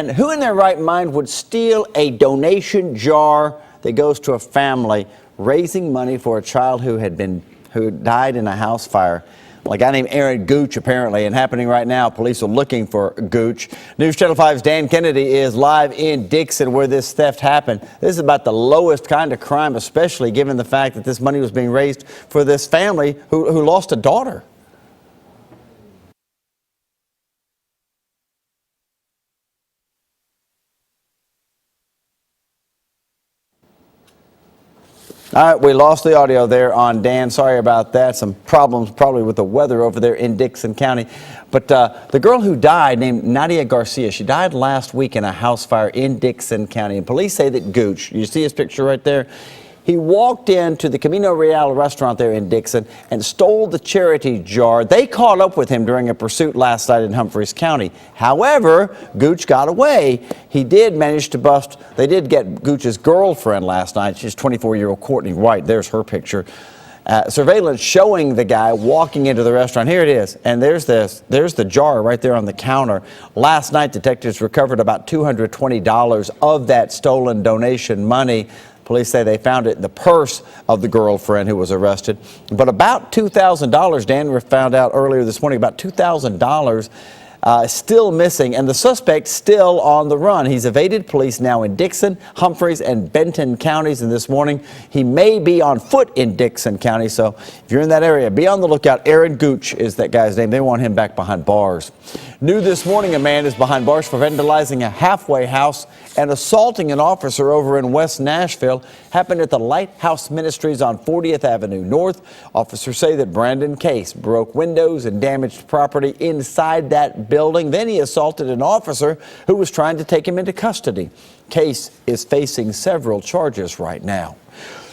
And who in their right mind would steal a donation jar that goes to a family raising money for a child who died in a house fire? Well, a guy named Aaron Gooch, apparently, and happening right now. Police are looking for Gooch. News Channel 5's Dan Kennedy is live in Dixon where this theft happened. This is about the lowest kind of crime, especially given the fact that this money was being raised for this family who lost a daughter. All right, we lost the audio there on Dan. Sorry about that. Some problems probably with the weather over there in Dixon County. But the girl who died, named Nadia Garcia, she died last week in a house fire in Dixon County. And police say that Gooch, you see his picture right there, he walked into the Camino Real restaurant there in Dixon and stole the charity jar. They caught up with him during a pursuit last night in Humphreys County. However, Gooch got away. He did manage to bust. They did get Gooch's girlfriend last night. She's 24-year-old Courtney White. There's her picture. Surveillance showing the guy walking into the restaurant. Here it is. And there's the jar right there on the counter. Last night, detectives recovered about $220 of that stolen donation money. Police say they found it in the purse of the girlfriend who was arrested. But about $2,000, Dan found out earlier this morning, about $2,000 still missing, and the suspect still on the run. He's evaded police now in Dixon, Humphreys, and Benton counties. And this morning, he may be on foot in Dixon County. So if you're in that area, be on the lookout. Aaron Gooch is that guy's name. They want him back behind bars. New this morning, a man is behind bars for vandalizing a halfway house and assaulting an officer over in West Nashville. Happened at the Lighthouse Ministries on 40th Avenue North. Officers say that Brandon Case broke windows and damaged property inside that building. Then he assaulted an officer who was trying to take him into custody. Case is facing several charges right now.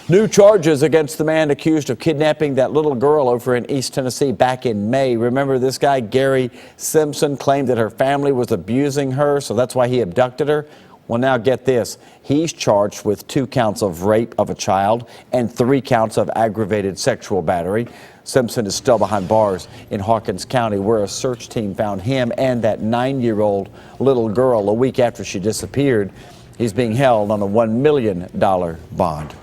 New charges against the man accused of kidnapping that little girl over in East Tennessee back in May. Remember, this guy, Gary Simpson, claimed that her family was abusing her, so that's why he abducted her. Well, now get this. He's charged with 2 counts of rape of a child and 3 counts of aggravated sexual battery. Simpson is still behind bars in Hawkins County, where a search team found him and that 9-year-old little girl a week after she disappeared. He's being held on a $1 million bond.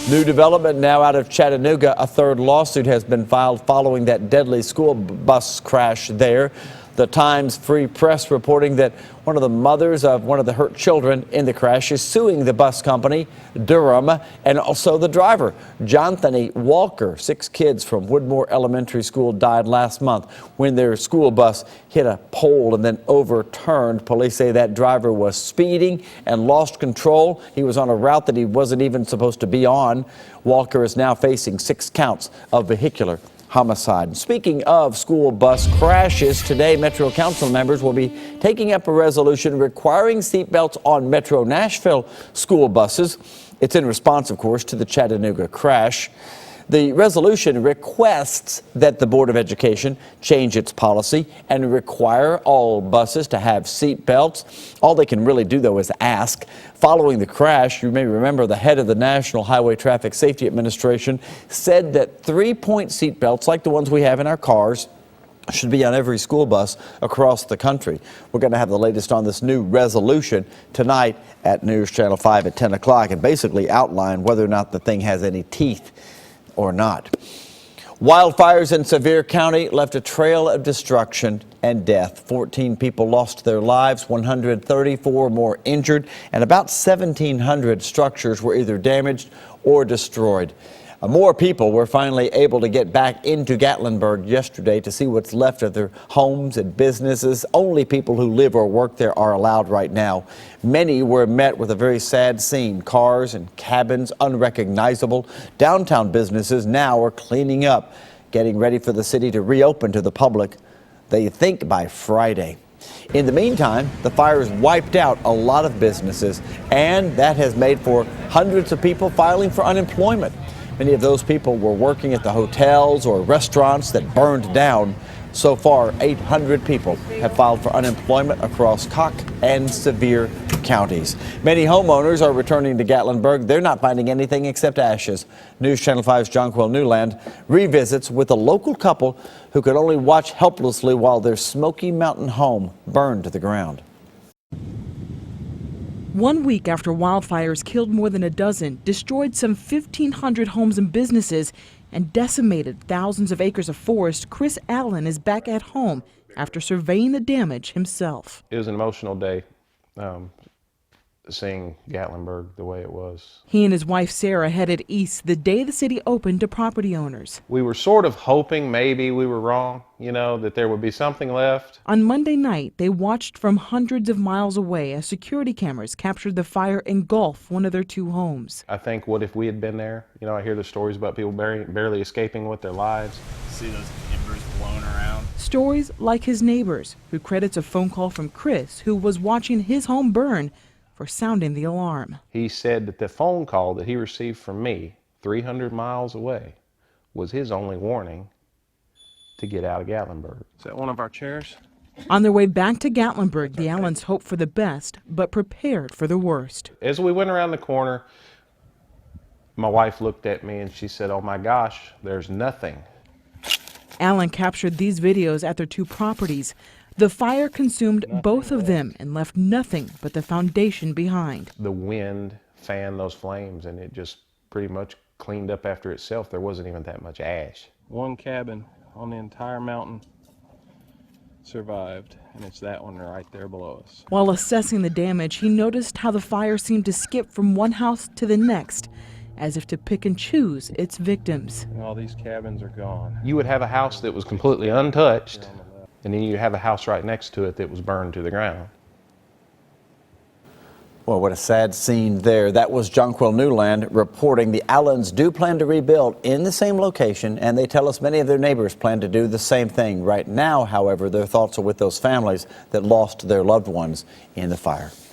New development now out of Chattanooga. A 3rd lawsuit has been filed following that deadly school bus crash there. The Times Free Press reporting that one of the mothers of one of the hurt children in the crash is suing the bus company, Durham, and also the driver, Jonthany Walker. 6 kids from Woodmore Elementary School died last month when their school bus hit a pole and then overturned. Police say that driver was speeding and lost control. He was on a route that he wasn't even supposed to be on. Walker is now facing 6 counts of vehicular homicide. Speaking of school bus crashes, today Metro Council members will be taking up a resolution requiring seatbelts on Metro Nashville school buses. It's in response, of course, to the Chattanooga crash. The resolution requests that the Board of Education change its policy and require all buses to have seat belts. All they can really do, though, is ask. Following the crash, you may remember the head of the National Highway Traffic Safety Administration said that 3-point seat belts, like the ones we have in our cars, should be on every school bus across the country. We're going to have the latest on this new resolution tonight at News Channel 5 at 10 o'clock and basically outline whether or not the thing has any teeth or not. Wildfires in Sevier County left a trail of destruction and death. 14 people lost their lives, 134 more injured, and about 1,700 structures were either damaged or destroyed. More people were finally able to get back into Gatlinburg yesterday to see what's left of their homes and businesses. Only people who live or work there are allowed right now. Many were met with a very sad scene. Cars and cabins unrecognizable. Downtown businesses now are cleaning up, getting ready for the city to reopen to the public, they think by Friday. In the meantime, the fires wiped out a lot of businesses, and that has made for hundreds of people filing for unemployment. Many of those people were working at the hotels or restaurants that burned down. So far, 800 people have filed for unemployment across Cocke and Sevier counties. Many homeowners are returning to Gatlinburg. They're not finding anything except ashes. News Channel 5's Jonquil Newland revisits with a local couple who could only watch helplessly while their Smoky Mountain home burned to the ground. 1 week after wildfires killed more than a dozen, destroyed some 1,500 homes and businesses, and decimated thousands of acres of forest, Chris Allen is back at home after surveying the damage himself. It was an emotional day, seeing Gatlinburg the way it was. He and his wife Sarah headed east the day the city opened to property owners. We were sort of hoping maybe we were wrong, that there would be something left. On Monday night, they watched from hundreds of miles away as security cameras captured the fire engulf one of their two homes. I think, what if we had been there? I hear the stories about people barely escaping with their lives. See those embers blown around. Stories like his neighbors, who credits a phone call from Chris, who was watching his home burn, for sounding the alarm. He said that the phone call that he received from me 300 miles away was his only warning to get out of Gatlinburg. Is that one of our chairs? On their way back to Gatlinburg, the Allens hoped for the best, but prepared for the worst. As we went around the corner, my wife looked at me and she said, "Oh my gosh, there's nothing." Allen captured these videos at their two properties. The fire consumed both of them and left nothing but the foundation behind. The wind fanned those flames and it just pretty much cleaned up after itself. There wasn't even that much ash. One cabin on the entire mountain survived, and it's that one right there below us. While assessing the damage, he noticed how the fire seemed to skip from one house to the next, as if to pick and choose its victims. And all these cabins are gone. You would have a house that was completely untouched, and then you have a house right next to it that was burned to the ground. Well, what a sad scene there. That was Jonquil Newland reporting. The Allens do plan to rebuild in the same location, and they tell us many of their neighbors plan to do the same thing. Right now, however, their thoughts are with those families that lost their loved ones in the fire.